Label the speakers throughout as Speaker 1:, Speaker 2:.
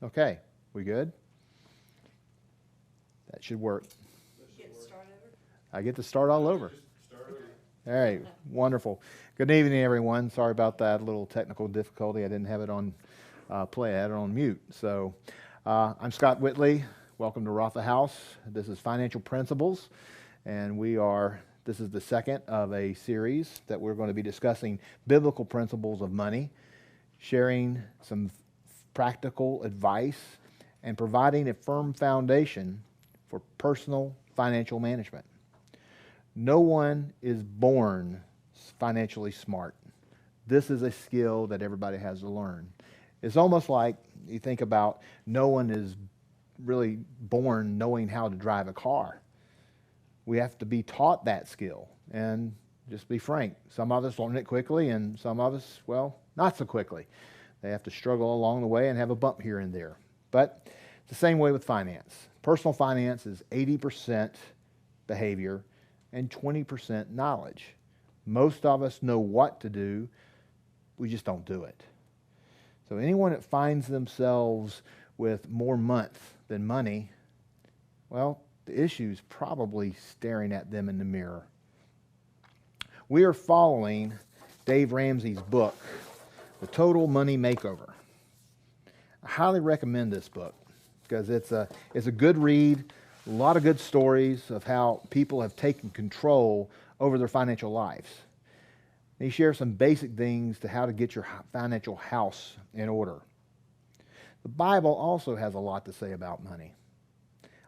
Speaker 1: Okay, we good? That should work. I get to start all over. All right, wonderful. Good evening, everyone. Sorry about that little technical difficulty. I didn't have it on play. I had it on mute. So I'm Scott Whitley. Welcome to Rafa House. This is Financial Principles, and this is the second of a series that we're going to be discussing biblical principles of money, sharing some practical advice, and providing a firm foundation for personal financial management. No one is born financially smart. This is a skill that everybody has to learn. It's almost like you think about no one is really born knowing how to drive a car. We have to be taught that skill. And just be frank, some of us learn it quickly and some of us, well, not so quickly. They have to struggle along the way and have a bump here and there. But it's the same way with finance. Personal finance is 80% behavior and 20% knowledge. Most of us know what to do, we just don't do it. So anyone that finds themselves with more month than money, well, the issue's probably staring at them in the mirror. We are following Dave Ramsey's book, The Total Money Makeover. I highly recommend this book because it's a good read, a lot of good stories of how people have taken control over their financial lives. And he shares some basic things to how to get your financial house in order. The Bible also has a lot to say about money.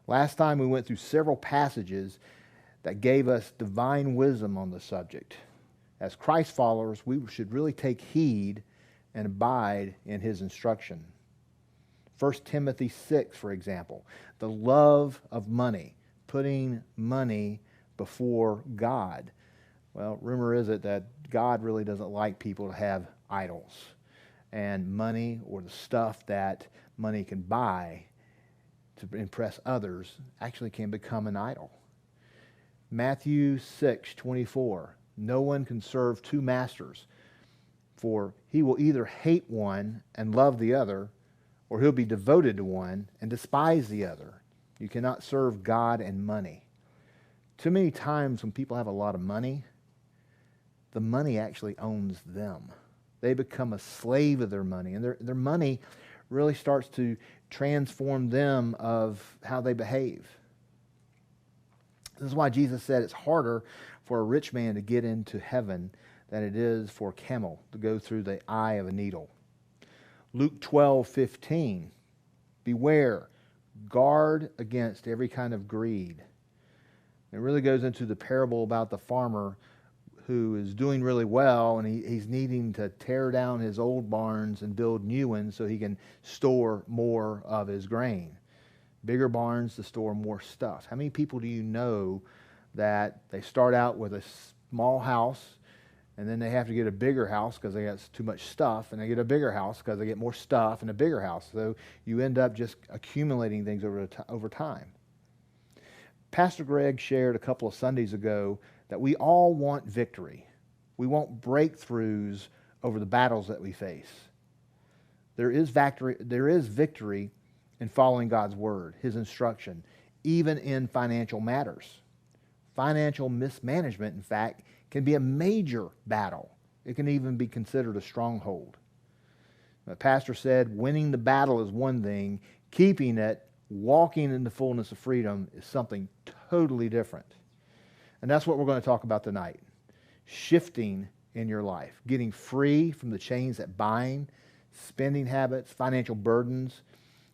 Speaker 1: Last time we went through several passages that gave us divine wisdom on the subject. As Christ followers, we should really take heed and abide in his instruction. 1 Timothy 6, for example, the love of money, putting money before God. Well, rumor is it that God really doesn't like people to have idols. And money, or the stuff that money can buy to impress others, actually can become an idol. Matthew 6:24, no one can serve two masters, for he will either hate one and love the other, or he'll be devoted to one and despise the other. You cannot serve God and money. Too many times when people have a lot of money, the money actually owns them. They become a slave of their money, and their money really starts to transform them of how they behave. This is why Jesus said it's harder for a rich man to get into heaven than it is for a camel to go through the eye of a needle. Luke 12:15, beware, guard against every kind of greed. It really goes into the parable about the farmer who is doing really well, and he's needing to tear down his old barns and build new ones so he can store more of his grain. Bigger barns to store more stuff. How many people do you know that they start out with a small house, and then they have to get a bigger house because they got too much stuff, and they get a bigger house because they get more stuff and a bigger house. So you end up just accumulating things over time. Pastor Greg shared a couple of Sundays ago that we all want victory. We want breakthroughs over the battles that we face. There is victory in following God's word, his instruction, even in financial matters. Financial mismanagement, in fact, can be a major battle. It can even be considered a stronghold. The pastor said, winning the battle is one thing, keeping it, walking in the fullness of freedom is something totally different. And that's what we're going to talk about tonight. Shifting in your life, getting free from the chains that bind, spending habits, financial burdens.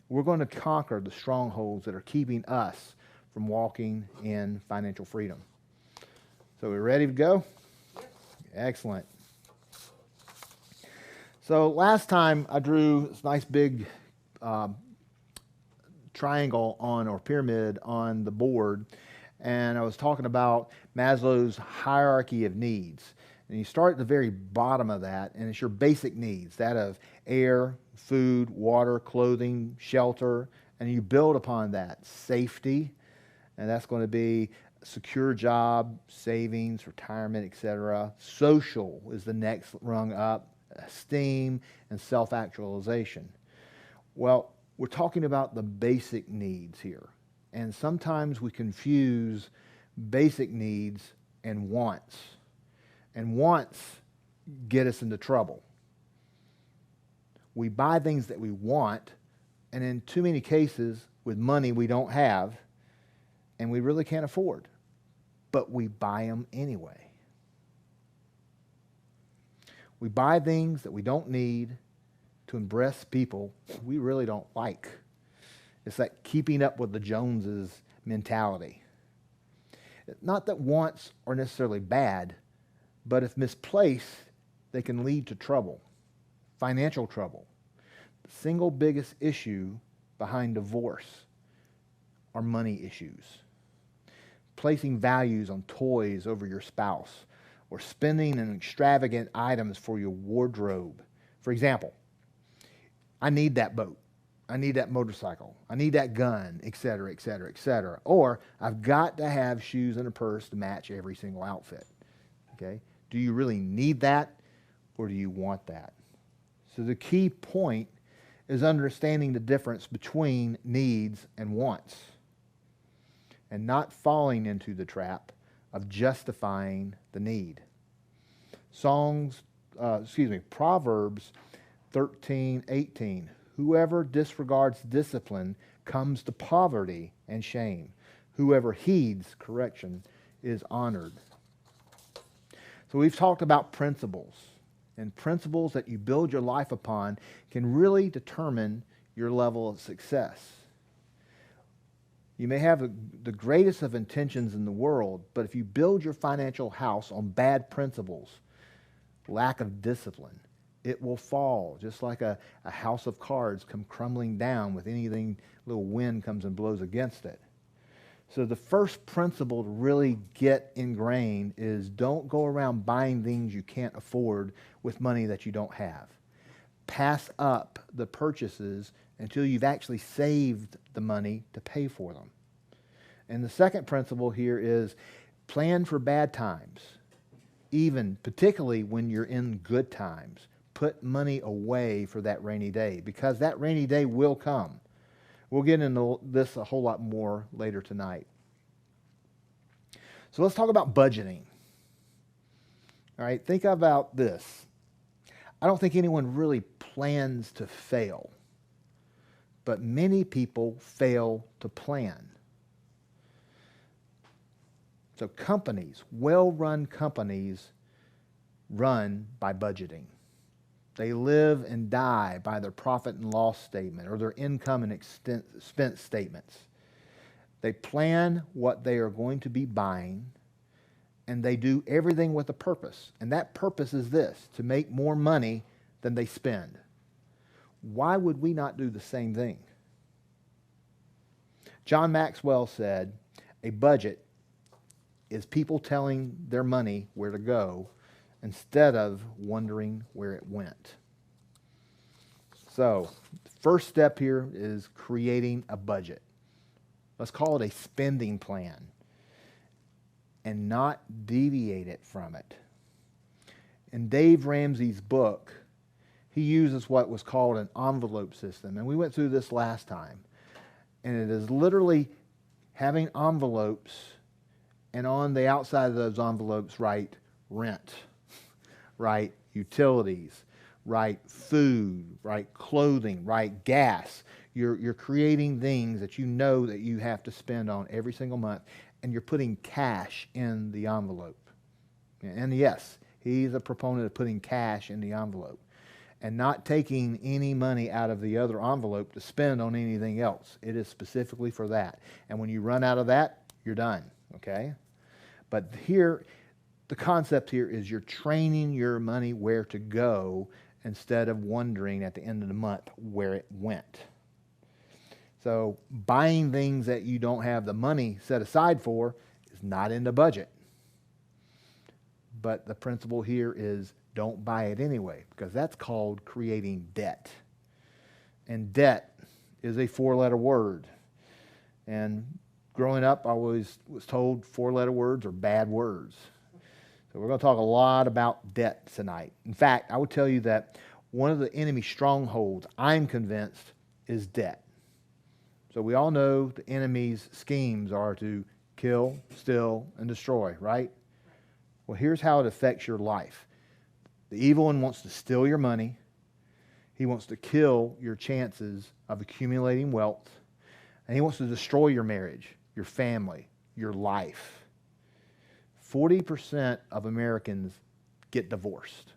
Speaker 1: We're going to conquer the strongholds that are keeping us from walking in financial freedom. So we're ready to go? Excellent. So last time I drew this nice big triangle or pyramid on the board, and I was talking about Maslow's hierarchy of needs. And you start at the very bottom of that, and it's your basic needs, that of air, food, water, clothing, shelter, and you build upon that. Safety, and that's going to be a secure job, savings, retirement, etc. Social is the next rung up, esteem, and self-actualization. Well, we're talking about the basic needs here. And sometimes we confuse basic needs and wants. And wants get us into trouble. We buy things that we want, and in too many cases, with money we don't have, and we really can't afford. But we buy them anyway. We buy things that we don't need to impress people we really don't like. It's that keeping up with the Joneses mentality. Not that wants are necessarily bad, but if misplaced, they can lead to trouble, financial trouble. The single biggest issue behind divorce are money issues. Placing values on toys over your spouse, or spending on extravagant items for your wardrobe. For example, I need that boat. I need that motorcycle. I need that gun, etc., etc., etc. Or I've got to have shoes and a purse to match every single outfit. Okay? Do you really need that, or do you want that? So the key point is understanding the difference between needs and wants, and not falling into the trap of justifying the need. Proverbs 13:18. Whoever disregards discipline comes to poverty and shame. Whoever heeds correction is honored. So we've talked about principles, and principles that you build your life upon can really determine your level of success. You may have the greatest of intentions in the world, but if you build your financial house on bad principles, lack of discipline, it will fall, just like a house of cards come crumbling down with anything, little wind comes and blows against it. So the first principle to really get ingrained is don't go around buying things you can't afford with money that you don't have. Pass up the purchases until you've actually saved the money to pay for them. And the second principle here is plan for bad times, even particularly when you're in good times. Put money away for that rainy day, because that rainy day will come. We'll get into this a whole lot more later tonight. So let's talk about budgeting. All right, think about this. I don't think anyone really plans to fail, but many people fail to plan. So companies, well-run companies, run by budgeting. They live and die by their profit and loss statement or their income and expense statements. They plan what they are going to be buying, and they do everything with a purpose. And that purpose is this: to make more money than they spend. Why would we not do the same thing? John Maxwell said, a budget is people telling their money where to go instead of wondering where it went. So, the first step here is creating a budget. Let's call it a spending plan, and not deviate it from it. In Dave Ramsey's book, he uses what was called an envelope system, and we went through this last time. And it is literally having envelopes, and on the outside of those envelopes write rent, write utilities, write food, write clothing, write gas. You're creating things that you know that you have to spend on every single month, and you're putting cash in the envelope. And yes, he's a proponent of putting cash in the envelope and not taking any money out of the other envelope to spend on anything else. It is specifically for that. And when you run out of that, you're done, okay? But here, the concept here is you're training your money where to go instead of wondering at the end of the month where it went. So buying things that you don't have the money set aside for is not in the budget. But the principle here is don't buy it anyway, because that's called creating debt. And debt is a 4-letter word. And growing up, I always was told 4-letter words are bad words. So we're going to talk a lot about debt tonight. In fact, I would tell you that one of the enemy strongholds, I'm convinced, is debt. So we all know the enemy's schemes are to kill, steal, and destroy, right? Well, here's how it affects your life. The evil one wants to steal your money. He wants to kill your chances of accumulating wealth. And he wants to destroy your marriage, your family, your life. 40% of Americans get divorced.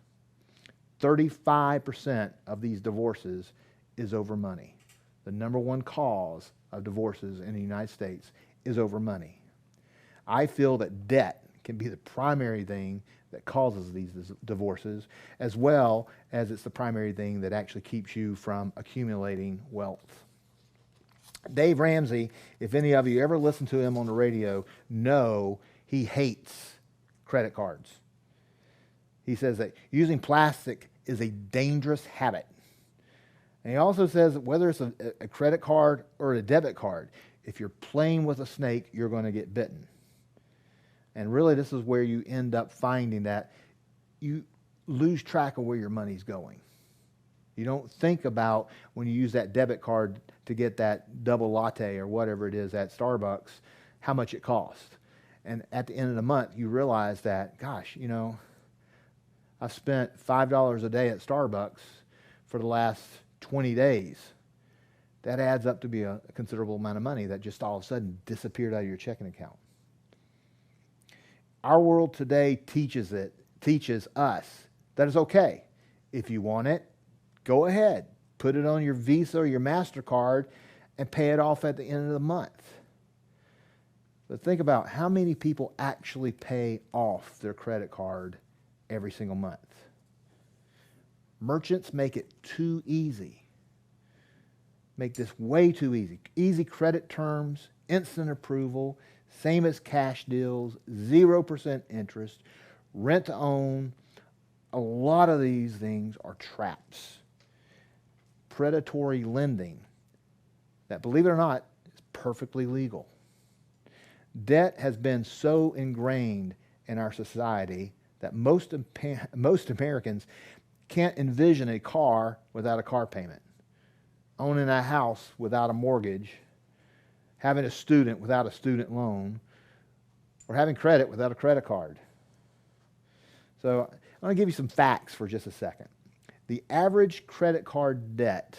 Speaker 1: 35% of these divorces is over money. The number one cause of divorces in the United States is over money. I feel that debt can be the primary thing that causes these divorces, as well as it's the primary thing that actually keeps you from accumulating wealth. Dave Ramsey, if any of you ever listen to him on the radio, know he hates credit cards. He says that using plastic is a dangerous habit. And he also says that whether it's a credit card or a debit card, if you're playing with a snake, you're going to get bitten. And really, this is where you end up finding that you lose track of where your money's going. You don't think about when you use that debit card to get that double latte or whatever it is at Starbucks, how much it costs. And at the end of the month, you realize that, gosh, you know, I've spent $5 a day at Starbucks for the last 20 days. That adds up to be a considerable amount of money that just all of a sudden disappeared out of your checking account. Our world today teaches us that it's okay. If you want it, go ahead. Put it on your Visa or your MasterCard and pay it off at the end of the month. But think about how many people actually pay off their credit card every single month. Merchants make it too easy. Make this way too easy. Easy credit terms, instant approval, same as cash deals, 0% interest, rent to own. A lot of these things are traps. Predatory lending that, believe it or not, is perfectly legal. Debt has been so ingrained in our society that most Americans can't envision a car without a car payment, owning a house without a mortgage, having a student without a student loan, or having credit without a credit card. So I'm going to give you some facts for just a second. The average credit card debt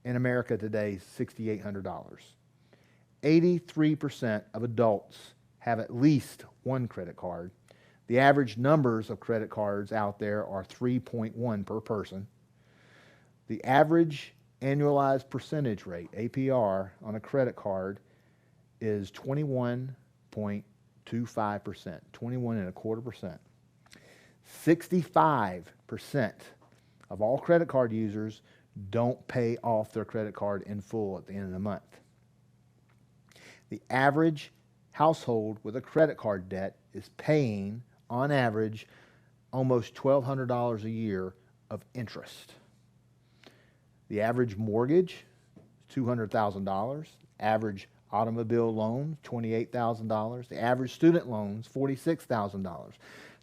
Speaker 1: in America today is $6,800. 83% of adults have at least one credit card. The average numbers of credit cards out there are 3.1 per person. The average annualized percentage rate, APR, on a credit card is 21.25%, 21.25%. 65% of all credit card users don't pay off their credit card in full at the end of the month. The average household with a credit card debt is paying, on average, almost $1,200 a year of interest. The average mortgage is $200,000. Average automobile loan, $28,000. The average student loans, $46,000.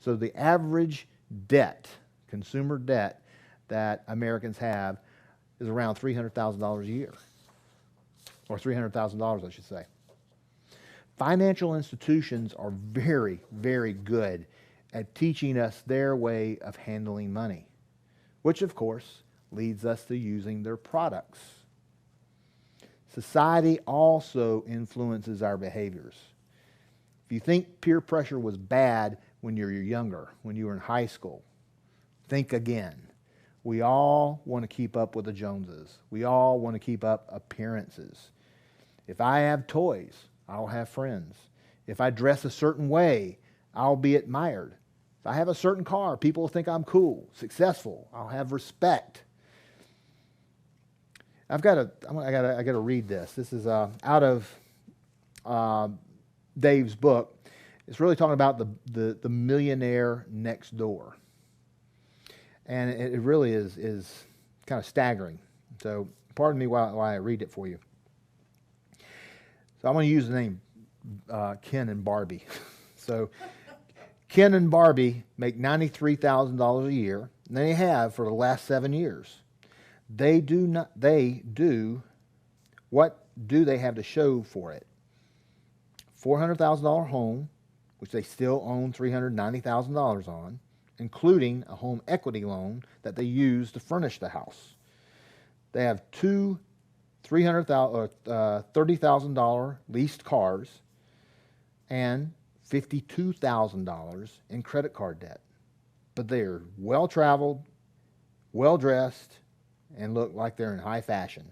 Speaker 1: So the average debt, consumer debt, that Americans have is around $300,000 a year, or $300,000, I should say. Financial institutions are very, very good at teaching us their way of handling money, which of course leads us to using their products. Society also influences our behaviors. If you think peer pressure was bad when you were younger, when you were in high school, think again. We all want to keep up with the Joneses. We all want to keep up appearances. If I have toys, I'll have friends. If I dress a certain way, I'll be admired. If I have a certain car, people will think I'm cool, successful. I'll have respect. I gotta read this. This is out of Dave's book. It's really talking about the millionaire next door. And it really is kind of staggering. So pardon me while I read it for you. So I'm going to use the name Ken and Barbie. So Ken and Barbie make $93,000 a year, and they have for the last 7 years. They do what do they have to show for it? $400,000 home, which they still own $390,000 on, including a home equity loan that they use to furnish the house. They have two $30,000 leased cars and $52,000 in credit card debt. But they're well-traveled, well-dressed, and look like they're in high fashion.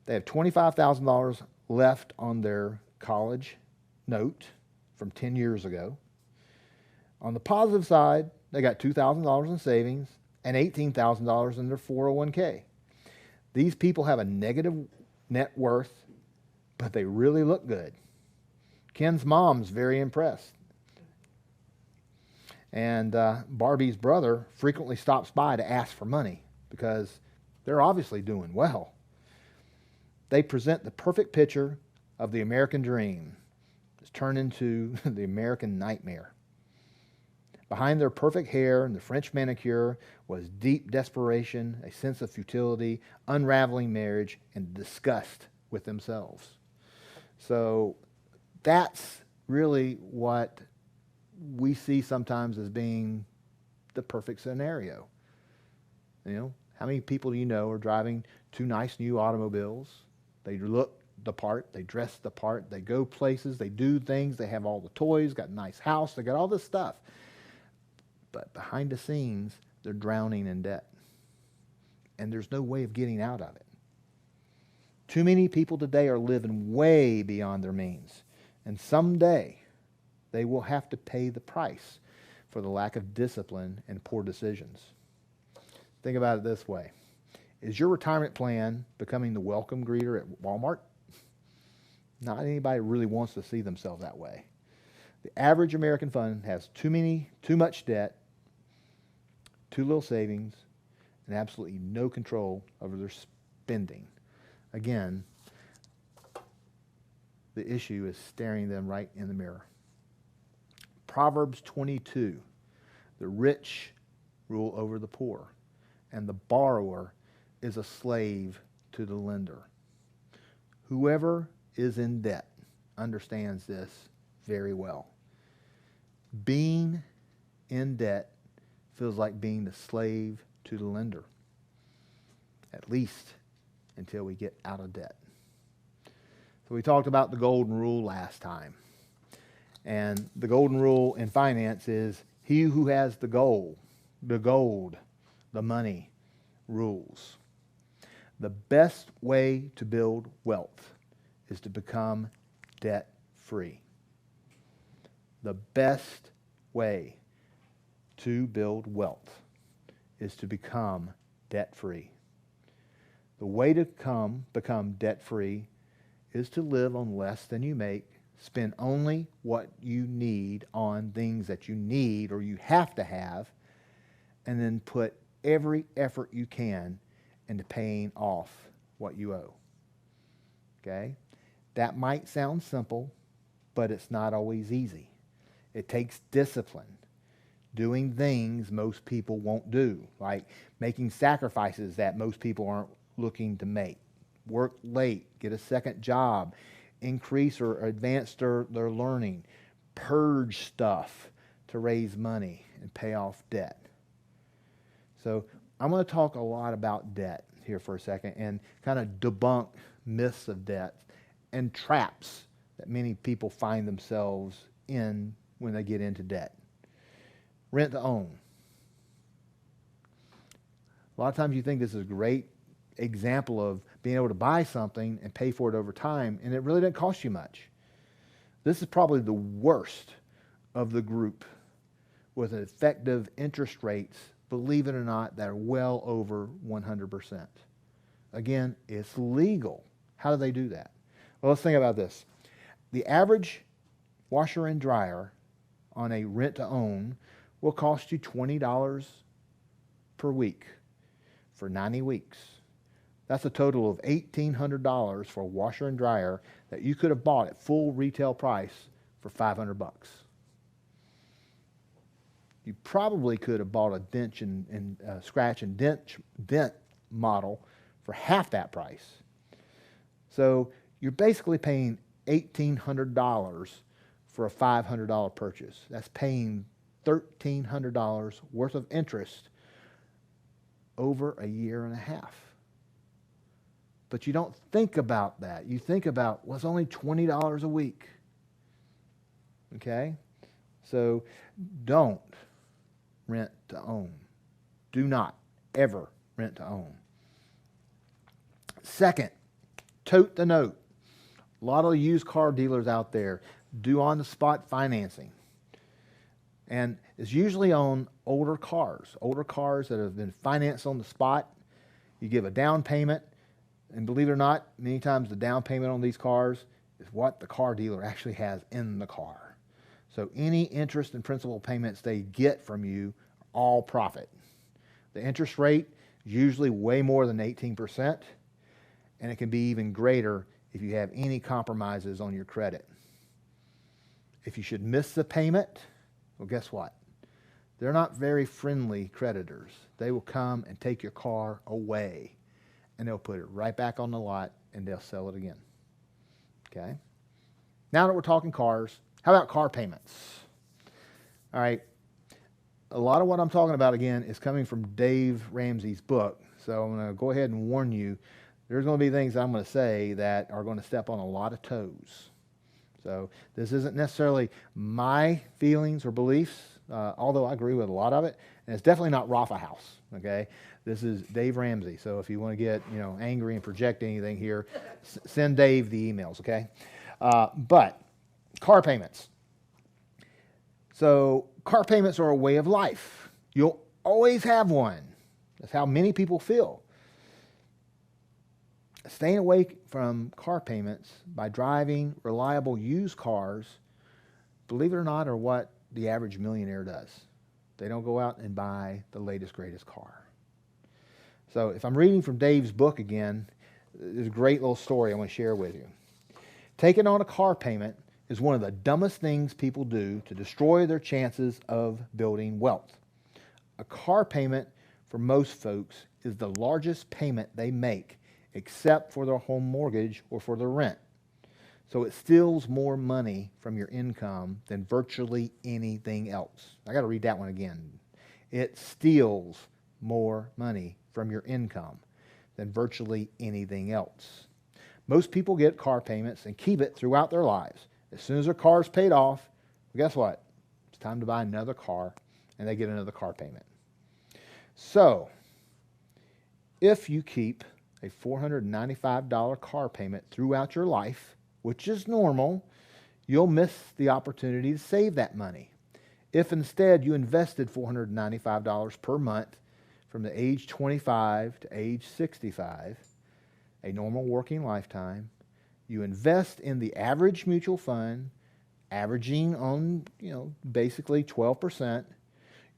Speaker 1: They have $25,000 left on their college note from 10 years ago. On the positive side, they got $2,000 in savings and $18,000 in their 401k. These people have a negative net worth, but they really look good. Ken's mom's very impressed. And Barbie's brother frequently stops by to ask for money because they're obviously doing well. They present the perfect picture of the American dream. It's turned into the American nightmare. Behind their perfect hair and the French manicure was deep desperation, a sense of futility, unraveling marriage, and disgust with themselves. So that's really what we see sometimes as being the perfect scenario. You know, how many people do you know are driving two nice new automobiles? They look the part, they dress the part, they go places, they do things, they have all the toys, got a nice house, they got all this stuff. But behind the scenes, they're drowning in debt. And there's no way of getting out of it. Too many people today are living way beyond their means. And someday, they will have to pay the price for the lack of discipline and poor decisions. Think about it this way. Is your retirement plan becoming the welcome greeter at Walmart? Not anybody really wants to see themselves that way. The average American fund has too much debt, too little savings, and absolutely no control over their spending. Again, the issue is staring them right in the mirror. Proverbs 22, the rich rule over the poor, and the borrower is a slave to the lender. Whoever is in debt understands this very well. Being in debt feels like being the slave to the lender, at least until we get out of debt. So we talked about the golden rule last time. And the golden rule in finance is he who has the gold, the money, rules. The best way to build wealth is to become debt-free. The best way to build wealth is to become debt-free. The way to become debt-free is to live on less than you make, spend only what you need on things that you need or you have to have, and then put every effort you can into paying off what you owe. Okay? That might sound simple, but it's not always easy. It takes discipline, doing things most people won't do, like making sacrifices that most people aren't looking to make. Work late, get a second job, increase or advance their learning, purge stuff to raise money and pay off debt. So I'm going to talk a lot about debt here for a second and kind of debunk myths of debt and traps that many people find themselves in when they get into debt. Rent to own. A lot of times you think this is a great example of being able to buy something and pay for it over time, and it really doesn't cost you much. This is probably the worst of the group with effective interest rates, believe it or not, that are well over 100%. Again, it's legal. How do they do that? Well, let's think about this. The average washer and dryer on a rent-to-own will cost you $20 per week for 90 weeks. That's a total of $1,800 for a washer and dryer that you could have bought at full retail price for $500. You probably could have bought a dent and scratch and dent model for half that price. So you're basically paying $1,800 for a $500 purchase. That's paying $1,300 worth of interest over a year and a half. But you don't think about that. You think about, well, it's only $20 a week. Okay? So don't rent to own. Do not ever rent to own. Second, tote the note. A lot of used car dealers out there do on-the-spot financing. And it's usually on older cars that have been financed on the spot. You give a down payment, and believe it or not, many times the down payment on these cars is what the car dealer actually has in the car. So any interest and principal payments they get from you are all profit. The interest rate is usually way more than 18%, and it can be even greater if you have any compromises on your credit. If you should miss the payment, well, guess what? They're not very friendly creditors. They will come and take your car away, and they'll put it right back on the lot, and they'll sell it again. Okay? Now that we're talking cars, how about car payments? All right. A lot of what I'm talking about, again, is coming from Dave Ramsey's book. So I'm going to go ahead and warn you, there's going to be things I'm going to say that are going to step on a lot of toes. So this isn't necessarily my feelings or beliefs, although I agree with a lot of it. And it's definitely not Rafa House, okay? This is Dave Ramsey. So if you want to get, angry and project anything here, send Dave the emails, okay? But car payments. So car payments are a way of life. You'll always have one. That's how many people feel. Staying away from car payments by driving reliable used cars, believe it or not, are what the average millionaire does. They don't go out and buy the latest, greatest car. So if I'm reading from Dave's book again, there's a great little story I want to share with you. Taking on a car payment is one of the dumbest things people do to destroy their chances of building wealth. A car payment for most folks is the largest payment they make, except for their home mortgage or for their rent. So it steals more money from your income than virtually anything else. I got to read that one again. It steals more money from your income than virtually anything else. Most people get car payments and keep it throughout their lives. As soon as their car is paid off, well, guess what? It's time to buy another car, and they get another car payment. So if you keep a $495 car payment throughout your life, which is normal, you'll miss the opportunity to save that money. If instead you invested $495 per month from the age 25 to age 65, a normal working lifetime, you invest in the average mutual fund, averaging on, basically 12%,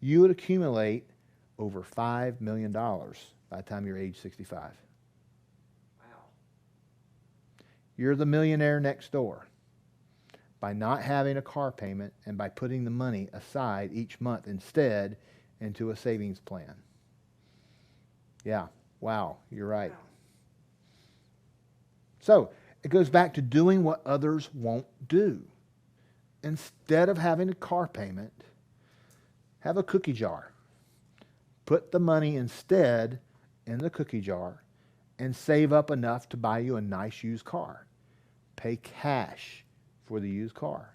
Speaker 1: you would accumulate over $5 million by the time you're age 65. You're the millionaire next door by not having a car payment and by putting the money aside each month instead into a savings plan. Yeah, wow, you're right. Wow. So it goes back to doing what others won't do. Instead of having a car payment, have a cookie jar. Put the money instead in the cookie jar and save up enough to buy you a nice used car. Pay cash for the used car.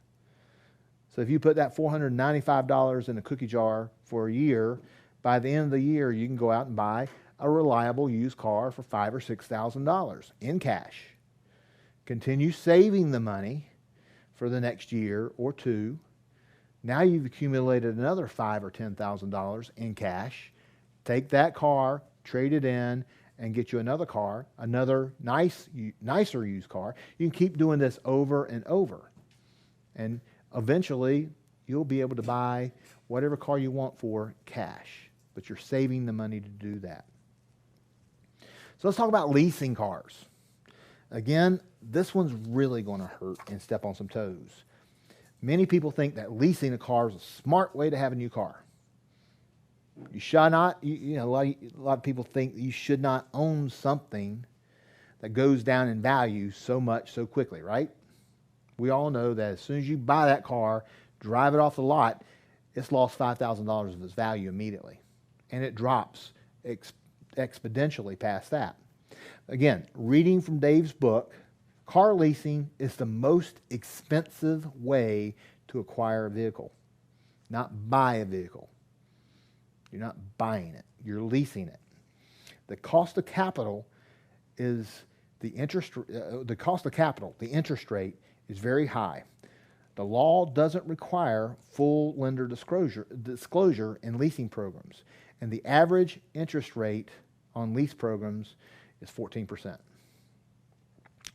Speaker 1: So if you put that $495 in a cookie jar for a year, by the end of the year you can go out and buy a reliable used car for $5,000 or $6,000 in cash. Continue saving the money for the next year or two. Now you've accumulated another $5,000 or $10,000 in cash. Take that car, trade it in, and get you another car, another nicer used car. You can keep doing this over and over. And eventually, you'll be able to buy whatever car you want for cash. But you're saving the money to do that. So let's talk about leasing cars. Again, this one's really going to hurt and step on some toes. Many people think that leasing a car is a smart way to have a new car. You should not, a lot of people think you should not own something that goes down in value so much so quickly, right? We all know that as soon as you buy that car, drive it off the lot, it's lost $5,000 of its value immediately. And it drops exponentially past that. Again, reading from Dave's book, car leasing is the most expensive way to acquire a vehicle, not buy a vehicle. You're not buying it, you're leasing it. The cost of capital is the interest rate is very high. The law doesn't require full lender disclosure in leasing programs, and the average interest rate on lease programs is 14%.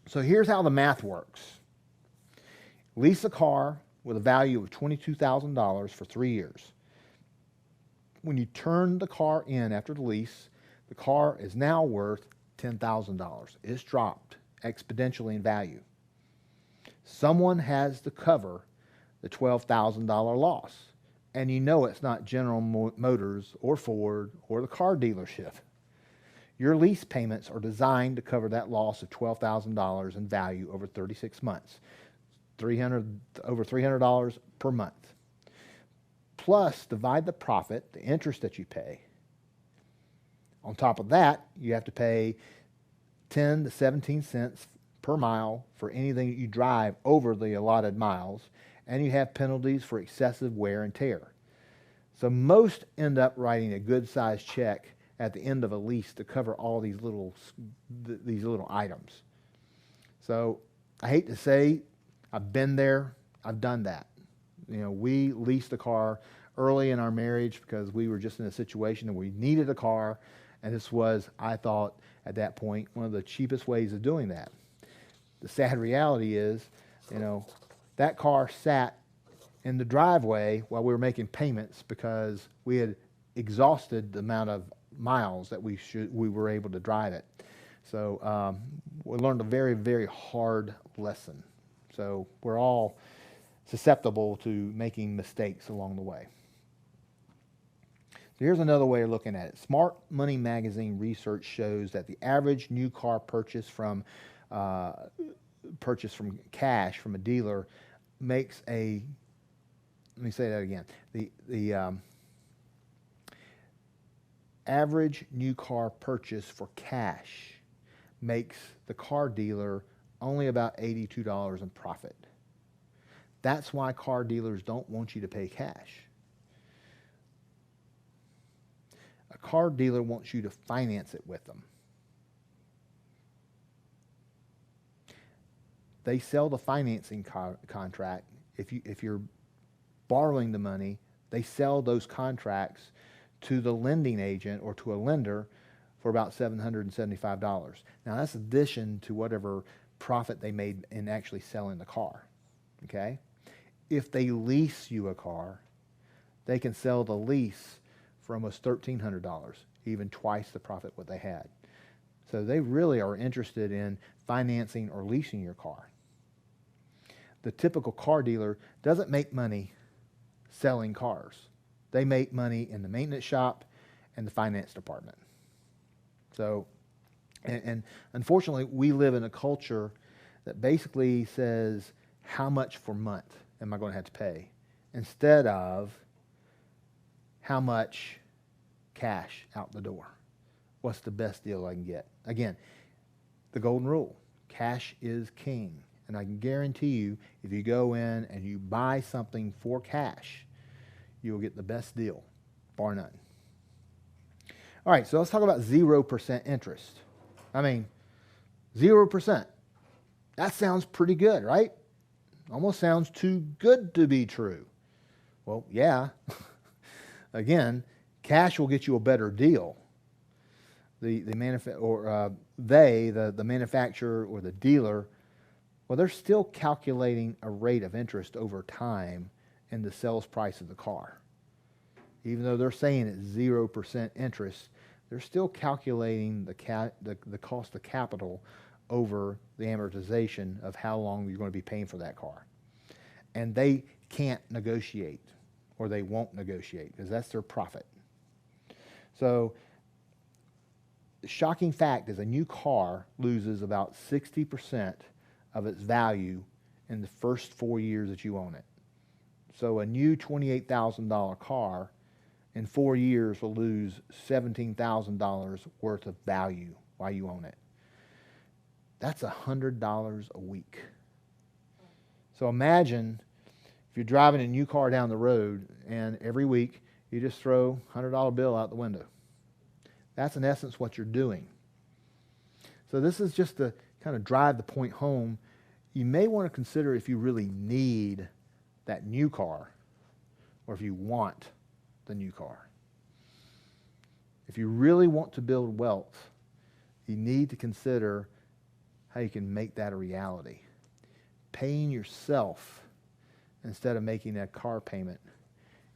Speaker 1: So here's how the math works. Lease a car with a value of $22,000 for 3 years. When you turn the car in after the lease, the car is now worth $10,000. It's dropped exponentially in value. Someone has to cover the $12,000 loss. And you know it's not General Motors or Ford or the car dealership. Your lease payments are designed to cover that loss of $12,000 in value over 36 months, over $300 per month. Plus, divide the profit, the interest that you pay. On top of that, you have to pay 10 to 17 cents per mile for anything that you drive over the allotted miles, and you have penalties for excessive wear and tear. So most end up writing a good-sized check at the end of a lease to cover all these little items. So I hate to say, I've been there, I've done that. You know, we leased a car early in our marriage because we were just in a situation that we needed a car, and this was, I thought, at that point, one of the cheapest ways of doing that. The sad reality is, you know, that car sat in the driveway while we were making payments because we had exhausted the amount of miles that we were able to drive it. So we learned a very, very hard lesson. So we're all susceptible to making mistakes along the way. So here's another way of looking at it. Smart Money Magazine research shows that the average new car purchase from cash from a dealer makes a, let me say that again, the average new car purchase for cash makes the car dealer only about $82 in profit. That's why car dealers don't want you to pay cash. A car dealer wants you to finance it with them. They sell the financing contract. If you're borrowing the money, they sell those contracts to the lending agent or to a lender for about $775. Now that's addition to whatever profit they made in actually selling the car. Okay? If they lease you a car, they can sell the lease for almost $1,300, even twice the profit what they had. So they really are interested in financing or leasing your car. The typical car dealer doesn't make money selling cars. They make money in the maintenance shop and the finance department. So, and unfortunately, we live in a culture that basically says, how much per month am I going to have to pay? Instead of how much cash out the door. What's the best deal I can get? Again, the golden rule, cash is king. And I can guarantee you, if you go in and you buy something for cash, you will get the best deal, bar none. All right, so let's talk about 0% interest. I mean, 0%. That sounds pretty good, right? Almost sounds too good to be true. Well, yeah. Again, cash will get you a better deal. The manufacturer or the dealer, well, they're still calculating a rate of interest over time in the sales price of the car. Even though they're saying it's 0% interest, they're still calculating the cost of capital over the amortization of how long you're going to be paying for that car. And they can't negotiate, or they won't negotiate, because that's their profit. So the shocking fact is a new car loses about 60% of its value in the first 4 years that you own it. So a new $28,000 car in 4 years will lose $17,000 worth of value while you own it. That's $100 a week. So imagine if you're driving a new car down the road and every week you just throw a $100 bill out the window. That's in essence what you're doing. So this is just to kind of drive the point home. You may want to consider if you really need that new car or if you want the new car. If you really want to build wealth, you need to consider how you can make that a reality. Paying yourself instead of making a car payment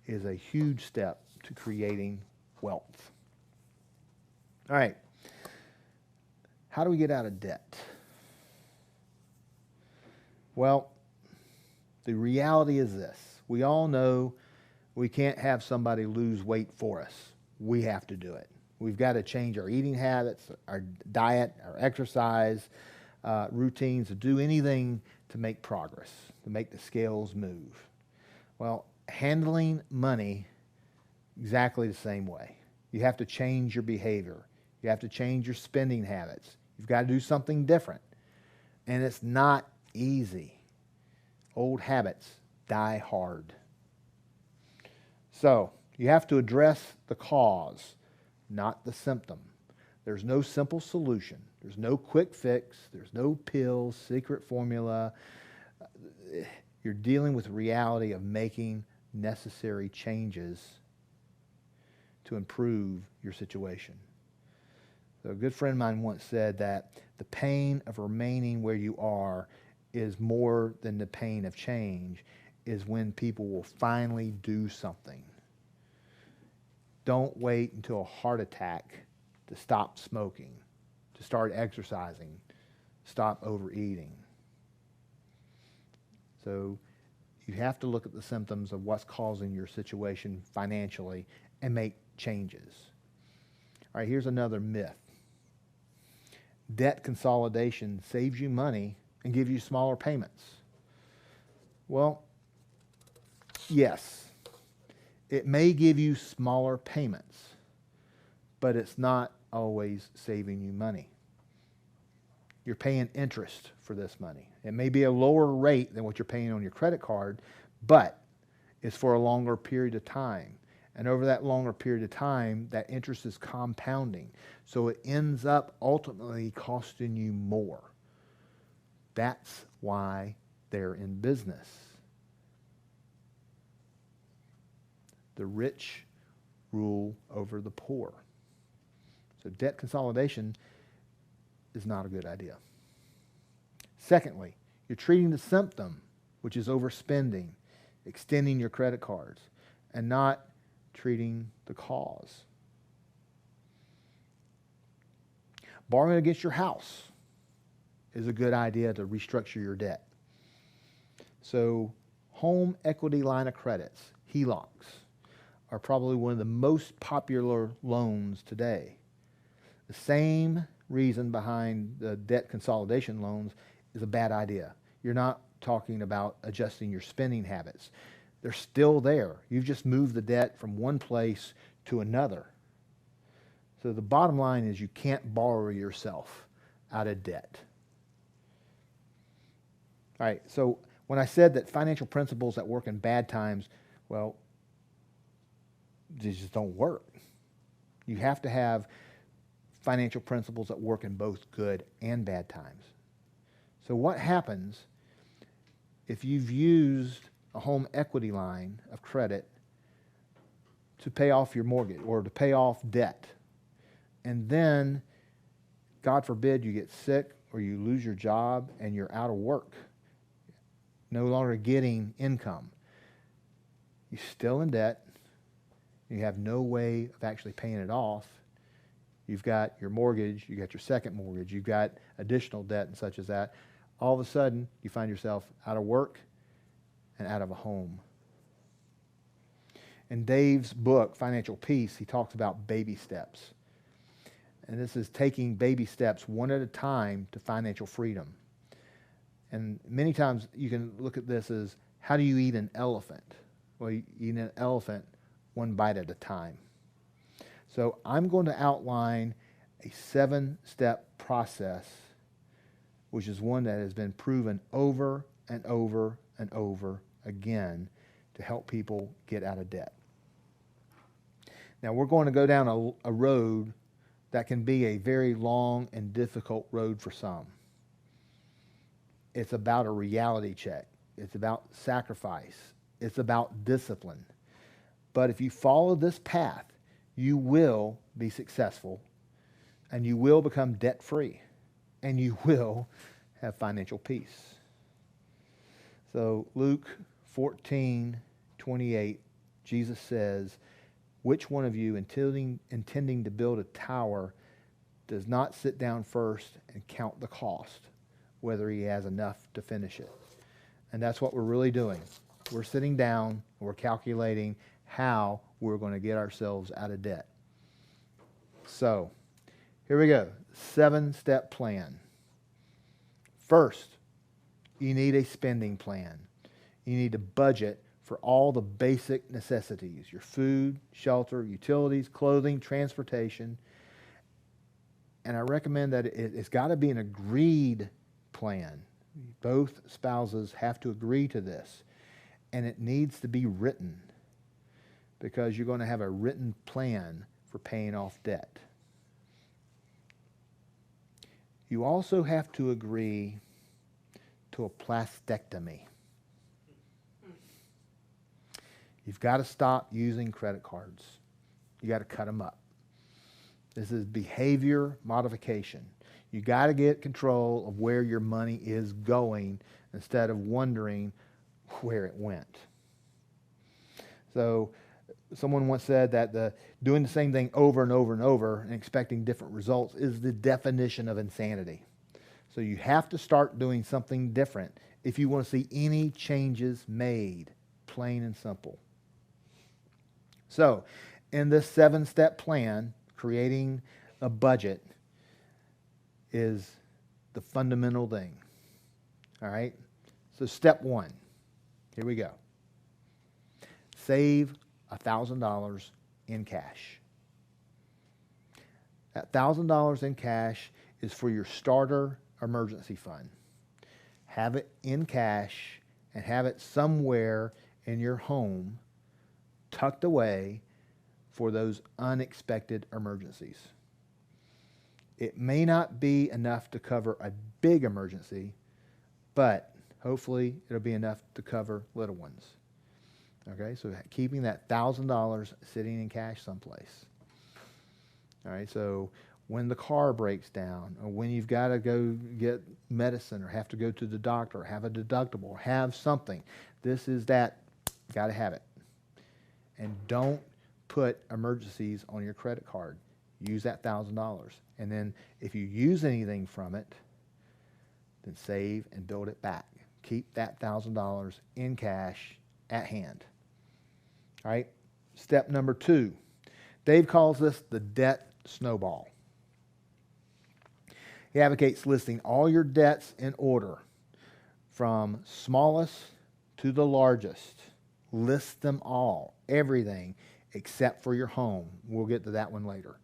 Speaker 1: is a huge step to creating wealth. All right. How do we get out of debt? Well, the reality is this. We all know we can't have somebody lose weight for us. We have to do it. We've got to change our eating habits, our diet, our exercise routines, to do anything to make progress, to make the scales move. Well, handling money, exactly the same way. You have to change your behavior. You have to change your spending habits. You've got to do something different. And it's not easy. Old habits die hard. So, you have to address the cause, not the symptom. There's no simple solution. There's no quick fix. There's no pills, secret formula. You're dealing with the reality of making necessary changes to improve your situation. So a good friend of mine once said that the pain of remaining where you are is more than the pain of change, is when people will finally do something. Don't wait until a heart attack to stop smoking, to start exercising, stop overeating. So you have to look at the symptoms of what's causing your situation financially and make changes. All right, here's another myth. Debt consolidation saves you money and gives you smaller payments. Well, yes, it may give you smaller payments, but it's not always saving you money. You're paying interest for this money. It may be a lower rate than what you're paying on your credit card, but it's for a longer period of time. And over that longer period of time, that interest is compounding. So it ends up ultimately costing you more. That's why they're in business. The rich rule over the poor. So debt consolidation is not a good idea. Secondly, you're treating the symptom, which is overspending, extending your credit cards, and not treating the cause. Borrowing against your house is a good idea to restructure your debt. So home equity line of credits, HELOCs, are probably one of the most popular loans today. The same reason behind the debt consolidation loans is a bad idea. You're not talking about adjusting your spending habits. They're still there. You've just moved the debt from one place to another. So the bottom line is you can't borrow yourself out of debt. All right, so when I said that financial principles that work in bad times, well, they just don't work. You have to have financial principles that work in both good and bad times. So what happens if you've used a home equity line of credit to pay off your mortgage or to pay off debt, and then, God forbid, you get sick or you lose your job and you're out of work, no longer getting income? You're still in debt. You have no way of actually paying it off. You've got your mortgage, you got your second mortgage, you've got additional debt and such as that. All of a sudden, you find yourself out of work and out of a home. In Dave's book, Financial Peace, he talks about baby steps. And this is taking baby steps one at a time to financial freedom. And many times you can look at this as, how do you eat an elephant? Well, you eat an elephant one bite at a time. So I'm going to outline a 7-step process, which is one that has been proven over and over and over again to help people get out of debt. Now we're going to go down a road that can be a very long and difficult road for some. It's about a reality check. It's about sacrifice. It's about discipline. But if you follow this path, you will be successful, and you will become debt-free, and you will have financial peace. So Luke 14:28, Jesus says, which one of you intending to build a tower does not sit down first and count the cost, whether he has enough to finish it? And that's what we're really doing. We're sitting down and we're calculating how we're going to get ourselves out of debt. So, here we go. 7-step plan. First, you need a spending plan. You need to budget for all the basic necessities, your food, shelter, utilities, clothing, transportation. And I recommend that it's got to be an agreed plan. Both spouses have to agree to this. And it needs to be written, because you're going to have a written plan for paying off debt. You also have to agree to a plastectomy. You've got to stop using credit cards. You got to cut them up. This is behavior modification. You got to get control of where your money is going instead of wondering where it went. So someone once said that doing the same thing over and over and over and expecting different results is the definition of insanity. So you have to start doing something different if you want to see any changes made, plain and simple. So in this 7-step plan, creating a budget is the fundamental thing. All right? So step 1, here we go. Save $1,000 in cash. That $1,000 in cash is for your starter emergency fund. Have it in cash and have it somewhere in your home tucked away for those unexpected emergencies. It may not be enough to cover a big emergency, but hopefully it'll be enough to cover little ones. Okay, so keeping that $1,000 sitting in cash someplace. All right, so when the car breaks down, or when you've got to go get medicine, or have to go to the doctor, or have a deductible, or have something, this is that, got to have it. And don't put emergencies on your credit card. Use that $1,000. And then if you use anything from it, then save and build it back. Keep that $1,000 in cash at hand. All right, step number 2. Dave calls this the debt snowball. He advocates listing all your debts in order, from smallest to the largest. List them all, everything except for your home. We'll get to that one later.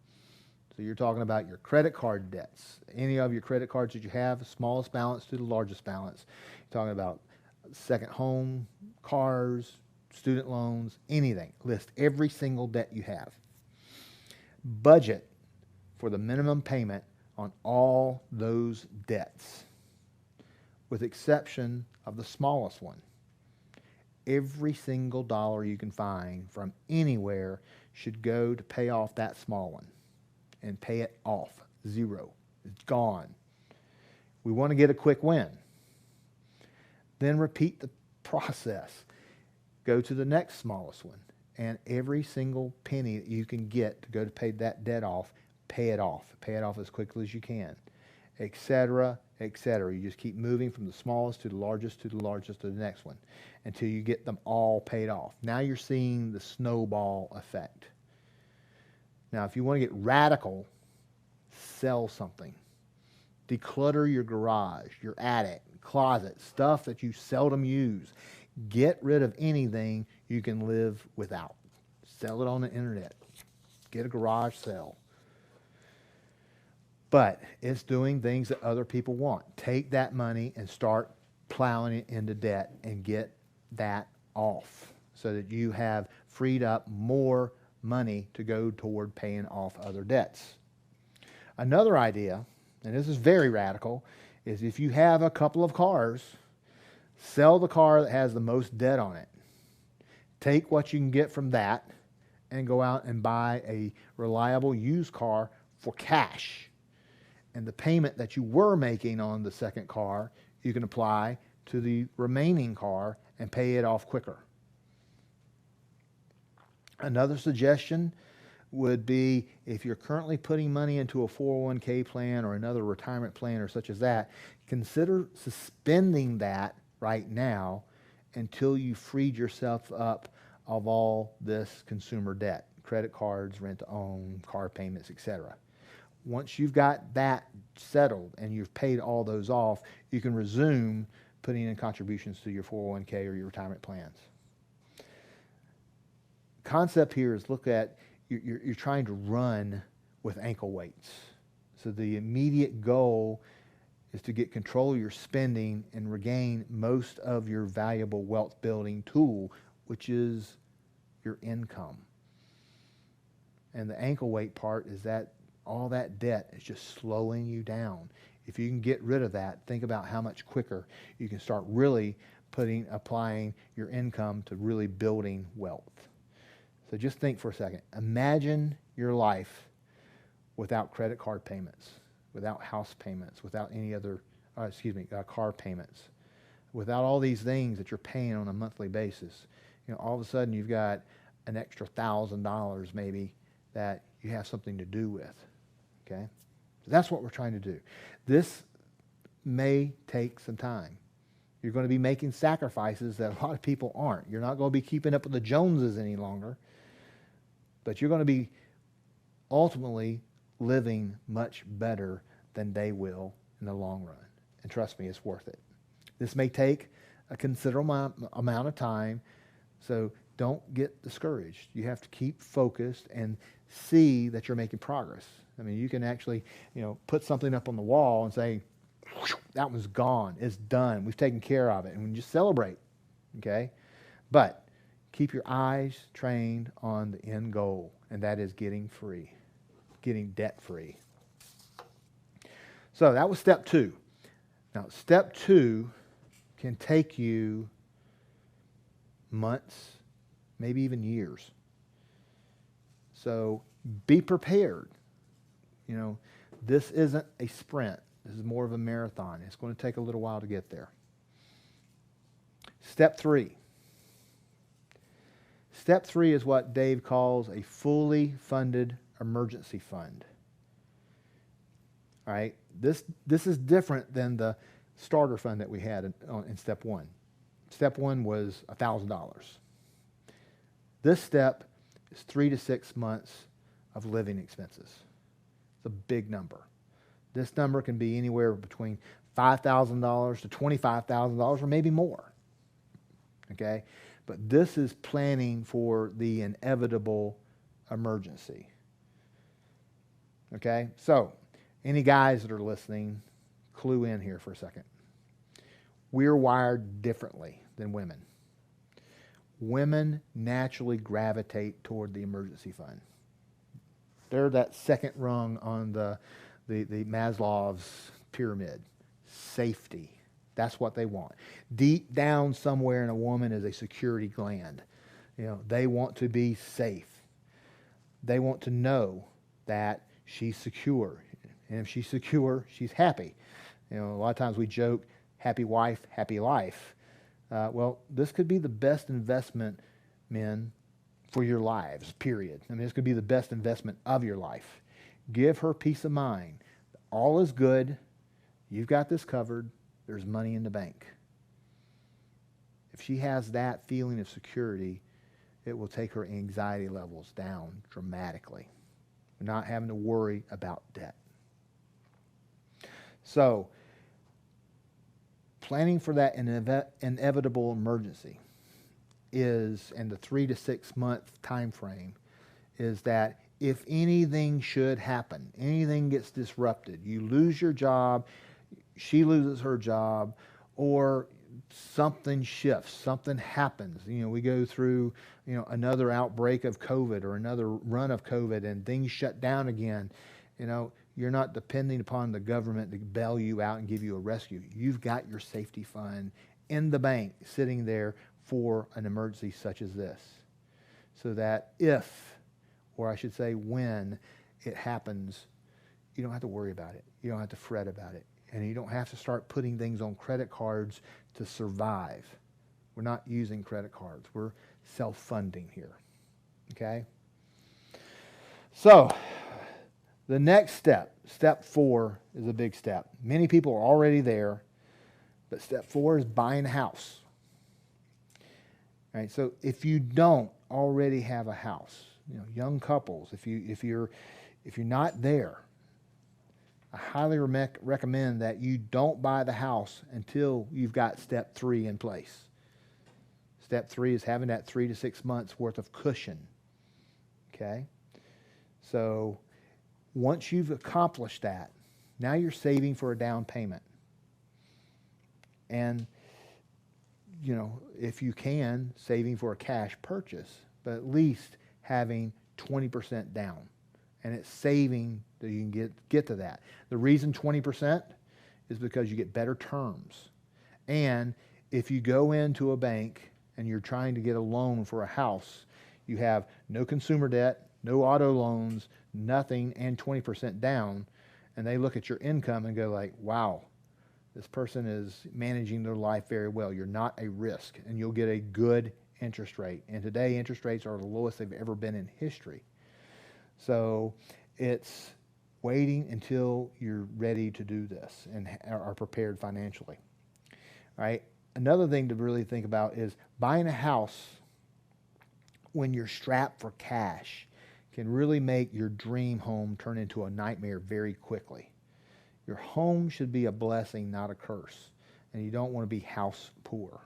Speaker 1: So you're talking about your credit card debts. Any of your credit cards that you have, the smallest balance to the largest balance. You're talking about second home, cars, student loans, anything. List every single debt you have. Budget for the minimum payment on all those debts, with exception of the smallest one. Every single dollar you can find from anywhere should go to pay off that small one, and pay it off. 0. It's gone. We want to get a quick win. Then repeat the process. Go to the next smallest one, and every single penny that you can get to go to pay that debt off, pay it off. Pay it off as quickly as you can, etc., etc. You just keep moving from the smallest to the largest to the largest to the next one until you get them all paid off. Now you're seeing the snowball effect. Now, if you want to get radical, sell something. Declutter your garage, your attic, closet, stuff that you seldom use. Get rid of anything you can live without. Sell it on the internet. Get a garage sale. But it's doing things that other people want. Take that money and start plowing it into debt and get that off so that you have freed up more money to go toward paying off other debts. Another idea, and this is very radical, is if you have a couple of cars, sell the car that has the most debt on it. Take what you can get from that and go out and buy a reliable used car for cash. And the payment that you were making on the second car, you can apply to the remaining car and pay it off quicker. Another suggestion would be if you're currently putting money into a 401k plan or another retirement plan or such as that, consider suspending that right now until you freed yourself up of all this consumer debt, credit cards, rent to own, car payments, etc. Once you've got that settled and you've paid all those off, you can resume putting in contributions to your 401k or your retirement plans. Concept here is look at you're trying to run with ankle weights. So the immediate goal is to get control of your spending and regain most of your valuable wealth building tool, which is your income. And the ankle weight part is that all that debt is just slowing you down. If you can get rid of that, think about how much quicker you can start really applying your income to really building wealth. So just think for a second. Imagine your life without credit card payments, without house payments, without any other, car payments, without all these things that you're paying on a monthly basis. You know, all of a sudden you've got an extra $1,000 maybe that you have something to do with. Okay, so that's what we're trying to do. This may take some time. You're going to be making sacrifices that a lot of people aren't. You're not going to be keeping up with the Joneses any longer. But you're going to be ultimately living much better than they will in the long run. And trust me, it's worth it. This may take a considerable amount of time, so don't get discouraged. You have to keep focused and see that you're making progress. I mean, you can actually, put something up on the wall and say, that one's gone. It's done. We've taken care of it. And we just celebrate, okay? But keep your eyes trained on the end goal, and that is getting free, getting debt-free. So that was step 2. Now, step 2 can take you months, maybe even years. So be prepared. This isn't a sprint. This is more of a marathon. It's going to take a little while to get there. Step 3. Step 3 is what Dave calls a fully funded emergency fund. All right? This is different than the starter fund that we had in step 1. Step 1 was $1,000. This step is 3 to 6 months of living expenses. It's a big number. This number can be anywhere between $5,000 to $25,000 or maybe more. Okay? But this is planning for the inevitable emergency. Okay? So, any guys that are listening, clue in here for a second. We're wired differently than women. Women naturally gravitate toward the emergency fund. They're that second rung on the Maslow's pyramid. Safety. That's what they want. Deep down somewhere in a woman is a security gland. They want to be safe. They want to know that she's secure. And if she's secure, she's happy. A lot of times we joke, happy wife, happy life. Well, this could be the best investment, men, for your lives, period. I mean, this could be the best investment of your life. Give her peace of mind. All is good. You've got this covered. There's money in the bank. If she has that feeling of security, it will take her anxiety levels down dramatically. Not having to worry about debt. So planning for that inevitable emergency is, and the 3 to 6 month time frame, is that if anything should happen, anything gets disrupted, you lose your job, she loses her job, or something shifts, something happens. We go through, another outbreak of COVID or another run of COVID and things shut down again. You're not depending upon the government to bail you out and give you a rescue. You've got your safety fund in the bank sitting there for an emergency such as this. So that if, or I should say when it happens, you don't have to worry about it. You don't have to fret about it. And you don't have to start putting things on credit cards to survive. We're not using credit cards. We're self-funding here. Okay? So, the next step, step 4, is a big step. Many people are already there, but step 4 is buying a house. All right, so if you don't already have a house, young couples, if you're not there, I highly recommend that you don't buy the house until you've got step 3 in place. Step 3 is having that 3 to 6 months worth of cushion. Okay? So once you've accomplished that, now you're saving for a down payment. And, if you can, saving for a cash purchase, but at least having 20% down. And it's saving that you can get to that. The reason 20% is because you get better terms. And if you go into a bank and you're trying to get a loan for a house, you have no consumer debt, no auto loans, nothing, and 20% down, and they look at your income and go like, wow, this person is managing their life very well. You're not a risk, and you'll get a good interest rate. And today, interest rates are the lowest they've ever been in history. So it's waiting until you're ready to do this and are prepared financially. All right. Another thing to really think about is buying a house when you're strapped for cash can really make your dream home turn into a nightmare very quickly. Your home should be a blessing, not a curse. And you don't want to be house poor.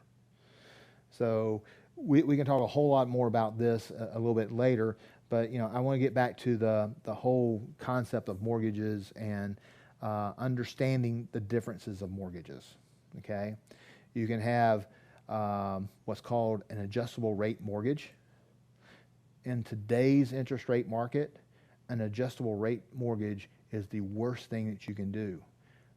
Speaker 1: So we can talk a whole lot more about this a little bit later. But, I want to get back to the whole concept of mortgages and understanding the differences of mortgages, okay? You can have what's called an adjustable rate mortgage. In today's interest rate market, an adjustable rate mortgage is the worst thing that you can do.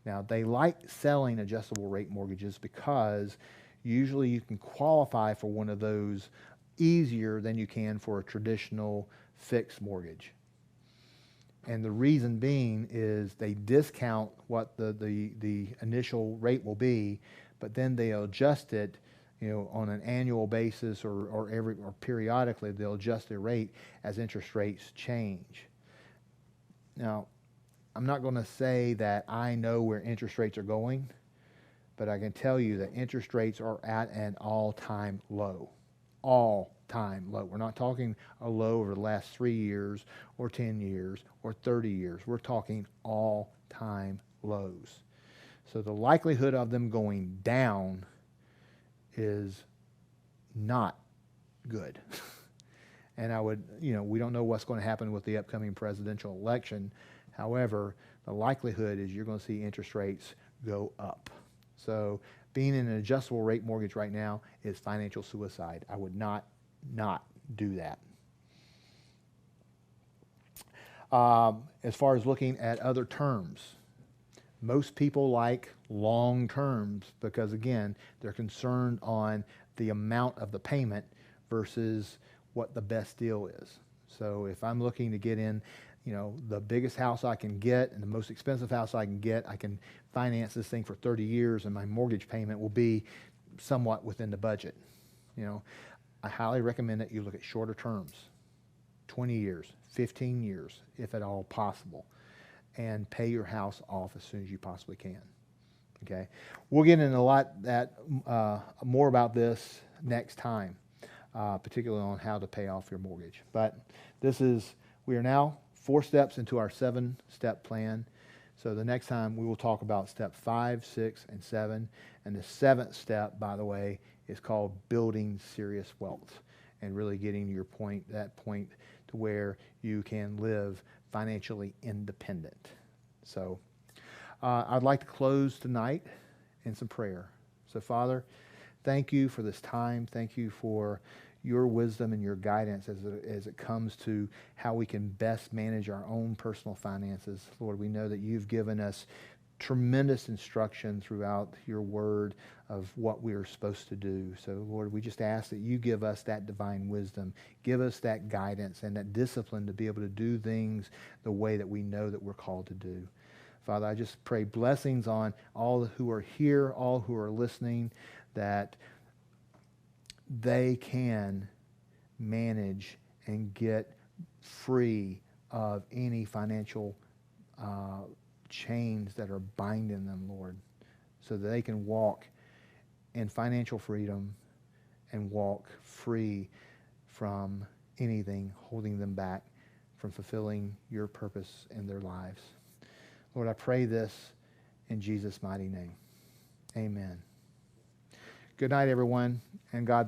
Speaker 1: Now, they like selling adjustable rate mortgages because usually you can qualify for one of those easier than you can for a traditional fixed mortgage. And the reason being is they discount what the initial rate will be, but then they adjust it, on an annual basis or periodically they'll adjust their rate as interest rates change. Now, I'm not going to say that I know where interest rates are going, but I can tell you that interest rates are at an all-time low. All-time low. We're not talking a low over the last 3 years or 10 years or 30 years. We're talking all-time lows. So the likelihood of them going down is not good. And I would, we don't know what's going to happen with the upcoming presidential election. However, the likelihood is you're going to see interest rates go up. So being in an adjustable rate mortgage right now is financial suicide. I would not do that. As far as looking at other terms, most people like long terms because, again, they're concerned on the amount of the payment versus what the best deal is. So if I'm looking to get in, the biggest house I can get and the most expensive house I can get, I can finance this thing for 30 years and my mortgage payment will be somewhat within the budget. I highly recommend that you look at shorter terms, 20 years, 15 years, if at all possible, and pay your house off as soon as you possibly can. Okay, we'll get into a lot more about this next time, particularly on how to pay off your mortgage. But we are now 4 steps into our 7-step plan. So the next time we will talk about step 5, 6, and 7. And the 7th step, by the way, is called building serious wealth and really getting to that point to where you can live financially independent. So I'd like to close tonight in some prayer. So Father, thank you for this time. Thank you for your wisdom and your guidance as it comes to how we can best manage our own personal finances. Lord, we know that you've given us tremendous instruction throughout your word of what we are supposed to do. So, Lord, we just ask that you give us that divine wisdom, give us that guidance and that discipline to be able to do things the way that we know that we're called to do. Father, I just pray blessings on all who are here, all who are listening, that they can manage and get free of any financial chains that are binding them, Lord, so that they can walk in financial freedom and walk free from anything holding them back from fulfilling your purpose in their lives. Lord, I pray this in Jesus' mighty name. Amen. Good night, everyone, and God bless.